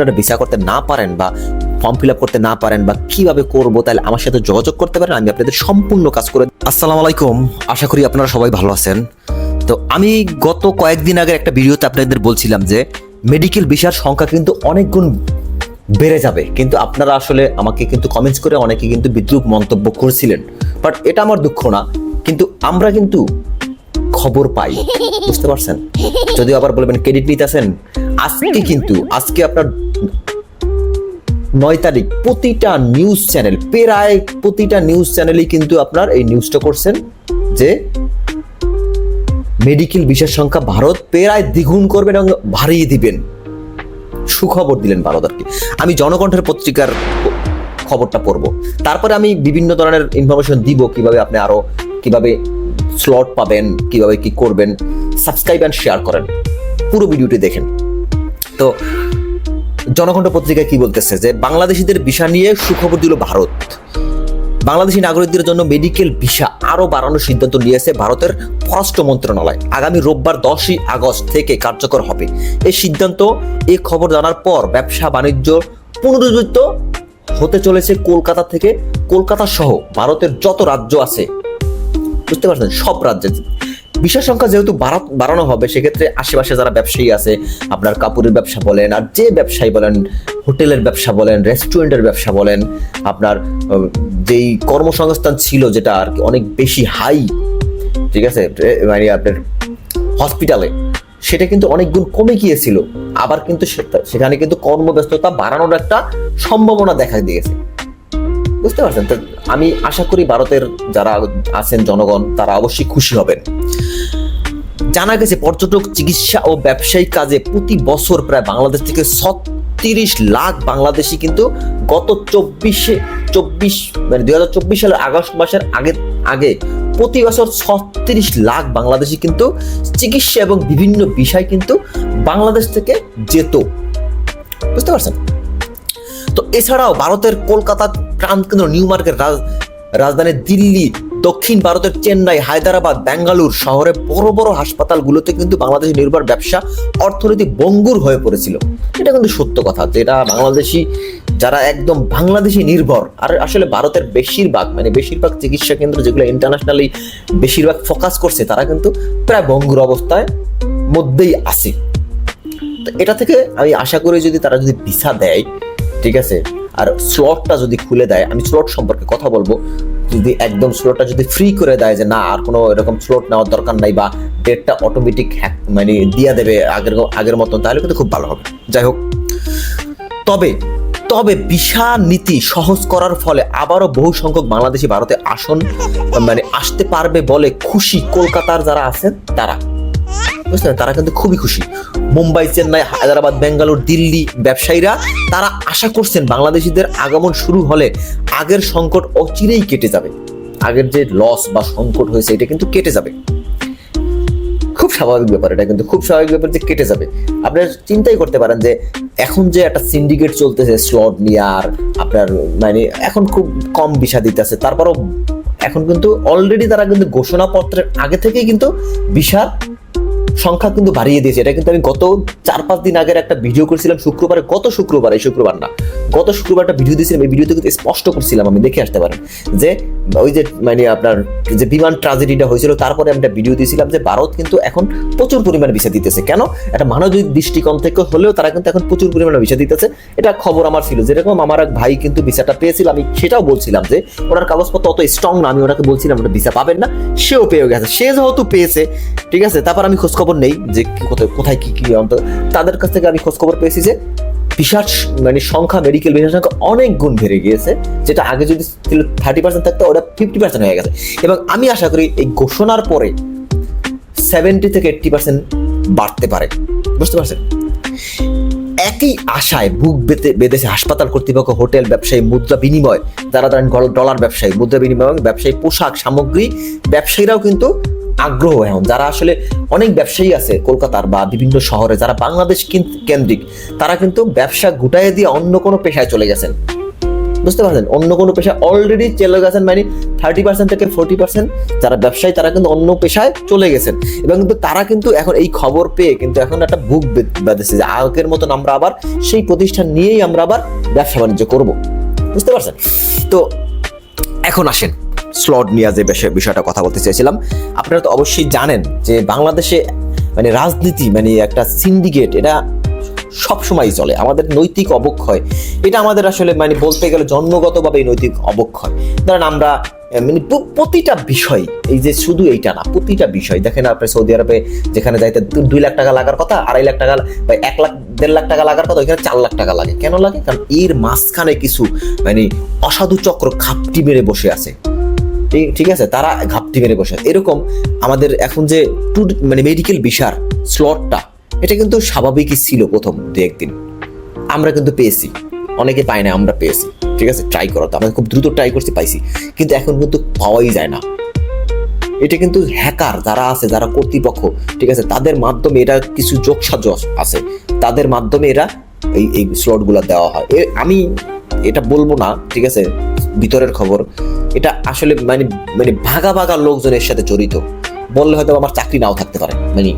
আপনারা ভিসা করতে না পারেন বা ফর্ম ফিল আপ করতে না পারেন বা কিভাবে করবো, তাহলে আমার সাথে যোগাযোগ করতে পারেন, আমি আপনাদের সম্পূর্ণ কাজ করে। আসসালামু আলাইকুম, আশা করি আপনারা সবাই ভালো আছেন। তো আমি গত কয়েকদিন আগে একটা ভিডিওতে আপনাদের বলছিলাম যে মেডিকেল ভিসার সংখ্যা কিন্তু অনেক গুণ বেড়ে যাবে, কিন্তু আপনারা আসলে আমাকে কিন্তু কমেন্টস করে অনেকে কিন্তু বিদ্রূপ মন্তব্য করেছিলেন। বাট এটা আমার দুঃখ না, কিন্তু আমরা কিন্তু খবর পাই, বুঝতে পারছেন? যদিও আবার বলবেন ক্রেডিট নিতেছেন, আজকে আপনার 9 তারিখ প্রতিটা নিউজ চ্যানেল, প্রায় প্রতিটা নিউজ চ্যানেলই কিন্তু আপনার এই নিউজটা করছেন যে মেডিকেল ভিসার সংখ্যা ভারত প্রায় দ্বিগুণ করবেন এবং বাড়িয়ে দিবেন। সুখবর দিলেন ভারত আর কি। আমি জনকণ্ঠের পত্রিকার খবরটা পড়বো, তারপরে আমি বিভিন্ন ধরনের ইনফরমেশন দিব কিভাবে আপনি আরো কিভাবে স্লট পাবেন, কিভাবে কি করবেন। সাবস্ক্রাইব এন্ড শেয়ার করেন, পুরো ভিডিওটি দেখেন। তো জনকণ্ঠ পত্রিকা কি বলতেছে যে বাংলাদেশিদের ভিসা নিয়ে সুখবর দিল ভারত। বাংলাদেশি নাগরিকদের জন্য মেডিকেল ভিসা আরো বাড়ানোর সিদ্ধান্ত নিয়েছে ভারতের পররাষ্ট্র মন্ত্রণালয়। আগামী রোববার 10ই আগস্ট থেকে কার্যকর হবে এই সিদ্ধান্ত। এই খবর জানার পর ব্যবসা বাণিজ্য পুনরুজ্জীবিত হতে চলেছে কলকাতা থেকে। কলকাতা সহ ভারতের যত রাজ্য আছে, বুঝতে পারছেন, সব রাজ্যে ভিসার সংখ্যা যেহেতু বাড়ানো হবে, সেক্ষেত্রে আশেপাশে যারা ব্যবসায়ী আছে, আপনার কাপড়ের ব্যবসা বলেন আর যে ব্যবসায়ী বলেন, হোটেলের ব্যবসা বলেন, রেস্টুরেন্টের ব্যবসা বলেন, আপনার যেই কর্মসংস্থান ছিল যেটা আর কি অনেক বেশি হাই, ঠিক আছে, মানে আপনার হসপিটালে, সেটা কিন্তু অনেক গুণ কমে গিয়েছিল। আবার কিন্তু সেখানে কিন্তু কর্মব্যস্ততা বাড়ানোর একটা সম্ভাবনা দেখা দিয়েছে, বুঝতে পারছেন? তো আমি আশা করি ভারতের যারা আছেন জনগণ, তারা অবশ্যই খুশি হবেন। জানা গেছে পর্যটক, চিকিৎসা ও ব্যবসায়িক কাজে প্রতি বছর প্রায় বাংলাদেশ থেকে 36 লাখ বাংলাদেশি কিন্তু গত 2024 সালের আগস্ট মাসের আগে প্রতি বছর 36 লাখ বাংলাদেশি কিন্তু চিকিৎসা এবং বিভিন্ন বিষয় কিন্তু বাংলাদেশ থেকে যেত, বুঝতে পারছেন? তো এছাড়াও ভারতের কলকাতা প্রাণকেন্দ্র, নিউ মার্কেট রাজধানী দিল্লি, দক্ষিণ ভারতের চেন্নাই, হায়দ্রাবাদ, বেঙ্গালুরু শহরে বড় বড় হাসপাতালগুলোতে কিন্তু বাংলাদেশি নির্ভর ব্যবসা অর্থনীতি ভঙ্গুর হয়ে পড়েছিল। এটা কিন্তু সত্য কথা, যেটা বাংলাদেশি যারা একদম বাংলাদেশি নির্ভর, আর আসলে ভারতের বেশিরভাগ চিকিৎসা কেন্দ্র যেগুলো ইন্টারন্যাশনালি বেশিরভাগ ফোকাস করছে, তারা কিন্তু প্রায় ভঙ্গুর অবস্থায় মধ্যেই আছে। তো এটা থেকে আমি আশা করি যদি তারা যদি ভিসা দেয়, ঠিক আছে, আর স্লটটা যদি খুলে দেয়, আমি স্লট সম্পর্কে কথা বলবো, যদি একদম স্লটটা যদি ফ্রি করে দেয় যে না আর কোনো এরকম স্লট নেওয়ার দরকার নাই, বা ডেটটা অটোমেটিক দিয়ে দেবে আগের মতন, তাহলে কিন্তু খুব ভালো হবে। যাই হোক, তবে ভিসা নীতি সহজ করার ফলে আবারও বহু সংখ্যক বাংলাদেশি ভারতে আসতে পারবে বলে খুশি কলকাতার যারা আছেন তারা, বুঝলেন? তারা কিন্তু খুবই খুশি। মুম্বাই, চেন্নাই, হায়দ্রাবাদ, বেঙ্গালুরু, দিল্লি ব্যবসায়ীরা তারা আশা করছেন বাংলাদেশিদের আগমন শুরু হলে আগের সংকট অচিরেই কেটে যাবে। আগের যে লস বা সংকট হয়েছে, এটা কিন্তু কেটে যাবে। খুব স্বাভাবিক ব্যাপার, এটা কিন্তু খুব স্বাভাবিক ব্যাপার যে কেটে যাবে। আপনারা চিন্তাই করতে পারেন যে এখন যে একটা সিন্ডিকেট চলতেছে স্লট নিয়ে, আর আপনার এখন খুব কম ভিসা দিতেছে, তারপরও এখন কিন্তু অলরেডি তারা কিন্তু ঘোষণাপত্রের আগে থেকেই কিন্তু ভিসার সংখ্যা কিন্তু বাড়িয়ে দিয়েছে। এটা কিন্তু আমি গত 4-5 দিন আগের একটা ভিডিও করেছিলাম গত শুক্রবার একটা ভিডিও দিয়েছিলাম। এই ভিডিওতে কিন্তু স্পষ্ট করছিলাম, আমি দেখে আসতে পারেন, যে ওই যে আপনার যে বিমান ট্র্যাজেডিটা হয়েছিল, তারপরে আমি একটা ভিডিও দিয়েছিলাম যে ভারত কিন্তু এখন প্রচুর পরিমাণে ভিসা দিতেছে। কেন? একটা মানবিক দৃষ্টিকোণ থেকে হলেও তারা কিন্তু এখন প্রচুর পরিমাণে ভিসা দিতেছে। এটা খবর আমার ছিল, যেরকম আমার এক ভাই কিন্তু ভিসাটা পেয়েছিল, আমি সেটাও বলছিলাম যে ওনার কাগজপত্র অত স্ট্রং না, আমি ওনাকে বলছিলাম ওটা ভিসা পাবেন না, সেও পেয়ে গেছে। সে যেহেতু পেয়েছে, ঠিক আছে, তারপর আমি খোঁজখবর নেই যে কোথায় কি তাদের কাছ থেকে আমি খোঁজখবর পেয়েছি যে ভিসার সংখ্যা, মেডিকেল ভিসার সংখ্যা অনেক গুণ বেড়ে গিয়েছে, যেটা আগে যদি 30% থাকতো, ওটা 50% হয়ে গেছে। এবং আমি আশা করি এই ঘোষণার পরে 70 থেকে 80% বাড়তে পারে, বুঝতে পারছেন? একই আশায় বুক বেঁধেছে হাসপাতাল কর্তৃপক্ষ, হোটেল ব্যবসায়ী, মুদ্রা বিনিময় যারা ডলার ব্যবসায়ী, মুদ্রা বিনিময় ব্যবসায়ী, পোশাক সামগ্রী ব্যবসায়ীরাও কিন্তু আগ্রহ। এখন যারা আসলে অনেক ব্যবসায়ী আছে কলকাতার বা বিভিন্ন শহরে যারা বাংলাদেশ কেন্দ্রিক, তারা কিন্তু ব্যবসা গুটাইয়ে দিয়ে অন্য কোনো পেশায় চলে গেছেন, বুঝতে পারছেন? অন্য কোনো পেশায় অলরেডি চলে গেছেন, মানে 30% থেকে 40% যারা ব্যবসায়ী তারা কিন্তু অন্য পেশায় চলে গেছেন, এবং কিন্তু তারা কিন্তু এখন এই খবর পেয়ে কিন্তু এখন একটা বুক বেঁধেছে যে আগের মতন আমরা আবার সেই প্রতিষ্ঠান নিয়েই আমরা আবার ব্যবসা বাণিজ্য করবো। বুঝতে পারছেন? তো এখন আসেন স্লট নিয়ে যে বিষয়টা কথা বলতে চাইছিলাম। আপনারা তো অবশ্যই জানেন যে বাংলাদেশে মানে রাজনীতি মানে একটা সিন্ডিকেট, এটা সবসময় চলে। আমাদের নৈতিক অবক্ষয় এটা আমাদের আসলে মানে বলতে গেলে জন্মগতভাবে নৈতিক অবক্ষয়। ধরেন আমরা মানে প্রতিটা বিষয়, এই যে শুধু এইটা না, প্রতিটা বিষয় দেখেন আপনি সৌদি আরবে যেখানে যাইতে 2 লাখ টাকা লাগার কথা, 2.5 লাখ টাকা বা 1 লাখ 1.5 লাখ টাকা লাগার কথা, ওইখানে 4 লাখ টাকা লাগে। কেন লাগে? কারণ এর মাঝখানে কিছু মানে অসাধু চক্র ঘাপটি মেরে বসে আছে। ঠিক আছে, তারা ঘাপটি মেরে বসে আছে। এরকম আমাদের এখন যে মানে মেডিকেল ভিসার স্লটটা, এটা কিন্তু স্বাভাবিকই ছিল প্রথম 2-1 দিন, আমরা কিন্তু পেয়েছি, অনেকে পায় না, আমরা পেয়েছি। ঠিক আছে, ট্রাই করো তো, আমরা খুব দ্রুত ট্রাই করছি, পাইছি, কিন্তু এখন কিন্তু পাওয়াই যায় না। এটা কিন্তু হ্যাকার যারা আছে, যারা কর্তৃপক্ষ, ঠিক আছে, তাদের মাধ্যমে এটা কিছু যোগসাজ আছে, তাদের মাধ্যমে এরা এই স্লটগুলো দেওয়া হয়। আমি এটা বলবো না, ঠিক আছে, ভিতরের খবর, এটা আসলে মানে মানে ভাগা ভাগা লোকজনের সাথে জড়িত। বললে হয়তো আমার চাকরি নাও থাকতে পারে, মানে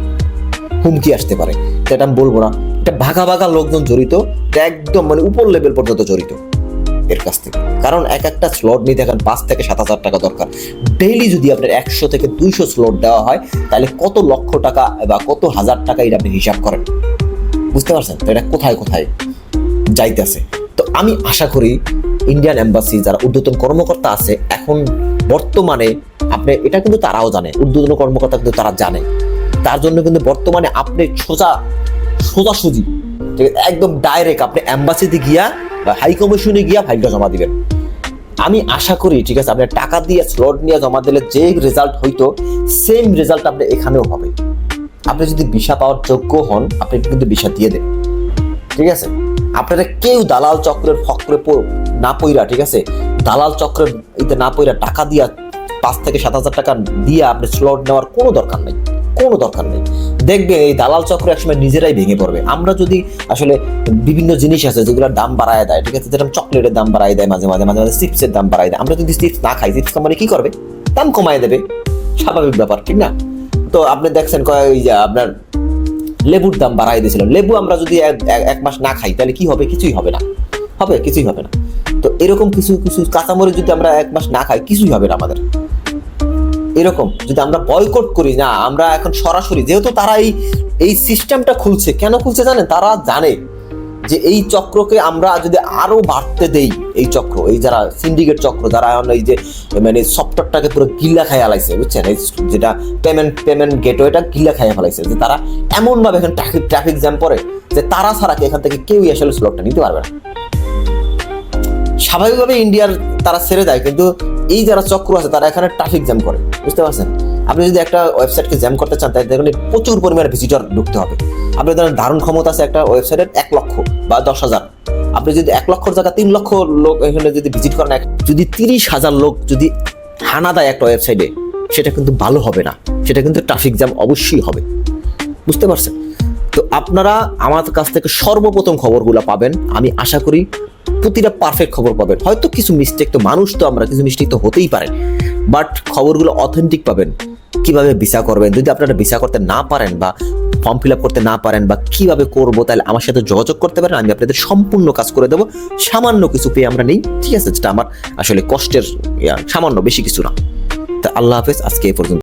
হুমকি আসতে পারে, এটা আমি বলবো না। এটা ভাগা ভাগা লোকজন জড়িত, একদম মানে উপর লেভেল পর্যন্ত জড়িত এর কাছ থেকে। কারণ একটা স্লট নিতে এখন 5 থেকে 7 হাজার টাকা দরকার। ডেইলি যদি আপনার 100 থেকে 200 স্লট দেওয়া হয়, তাহলে কত লক্ষ টাকা বা কত হাজার টাকা এটা আপনি হিসাব করেন। বুঝতে পারছেন? তো এটা কোথায় কোথায় যাইতেছে। তো আমি আশা করি ইন্ডিয়ান এম্বাসি যারা ঊর্ধ্বতন কর্মকর্তা আছে এখন বর্তমানে, আপনি এটা কিন্তু তারাও জানে, ঊর্ধ্বতন কর্মকর্তা কিন্তু তারা জানে, তার জন্য কিন্তু বর্তমানে আপনি সোজাসুজি একদম ডাইরেক্ট আপনি এম্বাসিতে গিয়া বা হাই কমিশনে গিয়া ফাইলটা জমা দিবেন। আমি আশা করি, ঠিক আছে, আপনি টাকা দিয়ে স্লট নিয়ে জমা দিলে যে রেজাল্ট হইতো সেম রেজাল্ট আপনি এখানেও হবে। আপনি যদি ভিসা পাওয়ার যোগ্য হন, আপনি কিন্তু ভিসা দিয়ে দেন। ঠিক আছে, আপনারা কেউ দালাল চক্রের ফক্রে না পইরা, ঠিক আছে, দালাল চক্রের এতে না পইরা টাকা দিয়া 5 থেকে 7 হাজার টাকা দিয়ে আপনি স্লট নেওয়ার কোনো দরকার নেই, কোনো দরকার নেই। দেখবে এই দালাল চক্র একসময় নিজেরাই ভেঙে পড়বে। আমরা যদি আসলে বিভিন্ন জিনিস আছে যেগুলোর দাম বাড়ায় দেয়, ঠিক আছে, যেরকম চকলেটের দাম বাড়ায় দেয়, মাঝে মাঝে চিপসের দাম বাড়ায় দেয়, আমরা যদি চিপস না খাই, চিপস কোম্পানি কি করবে? দাম কমায় দেবে, স্বাভাবিক ব্যাপার, ঠিক না? তো আপনি দেখছেন ওই যে আপনার লেবুর দাম বাড়াই দিয়েছিল, লেবু আমরা যদি 1 মাস না খাই তাহলে কি হবে? কিছুই হবে না, কিছুই হবে না। তো এরকম কিছু কিছু কাঁচামরিচ যদি আমরা 1 মাস না খাই, কিছুই হবে না আমাদের। এরকম যদি আমরা বয়কট করি না, আমরা এখন সরাসরি, যেহেতু তারা এই সিস্টেমটা খুলছে, কেন খুলছে জানেন? তারা জানে যে এই চক্রকে আমরা যদি আরো বাড়তে দেই, এই চক্র, এই যারা সিন্ডিকেট চক্র, যারা এই যে মানে সফটওয়্যারটাকে পুরো গিল্লা খাইয়া ফেলাইছে, বুঝছেন, এই যেটা পেমেন্ট গেটওয়েটা গিল্লা খাইয়া ফেলাইছে, যে তারা এমন ভাবে এখন ট্রাফিক জ্যাম পড়ে যে তারা ছাড়া এখান থেকে কেউই আসলে স্লটটা নিতে পারবে না। স্বাভাবিকভাবে ইন্ডিয়ার তারা ছেড়ে দেয়, কিন্তু এই যারা চক্র আছে তারা এখানে ট্রাফিক জ্যাম করে। বুঝতে পারছেন? আপনি যদি একটা ওয়েবসাইটকে জ্যাম করতে চান, তাই দেখুন প্রচুর পরিমাণে ভিজিটর ঢুকতে হবে। আপনি ধরেন ধারণ ক্ষমতা আছে একটা ওয়েবসাইটের 1 লক্ষ বা 10,000, আপনি যদি 1 লক্ষর জায়গায় 3 লক্ষ লোক এখানে যদি ভিজিট করেন, যদি 30,000 লোক যদি হানা দেয় একটা ওয়েবসাইটে, সেটা কিন্তু ভালো হবে না, সেটা কিন্তু ট্রাফিক জ্যাম অবশ্যই হবে। বুঝতে পারছেন? তো আপনারা আমার কাছ থেকে সর্বপ্রথম খবরগুলো পাবেন, আমি আশা করি প্রতিটা পারফেক্ট খবর পাবেন। হয়তো কিছু মিস্টেক, তো মানুষ তো আমরা, কিছু মিস্টেক তো হতেই পারে, বাট খবরগুলো অথেন্টিক পাবেন। কিভাবে ভিসা করবেন, যদি আপনারা ভিসা করতে না পারেন বা ফর্ম ফিল আপ করতে না পারেন বা কিভাবে করবো, তাহলে আমার সাথে যোগাযোগ করতে পারেন, আমি আপনাদের সম্পূর্ণ কাজ করে দেবো। সামান্য কিছু পেয়ে আমরা নেই, ঠিক আছে, যেটা আমার আসলে কষ্টের সামান্য, বেশি কিছু না। তা আল্লাহ হাফেজ, আজকে এই পর্যন্ত।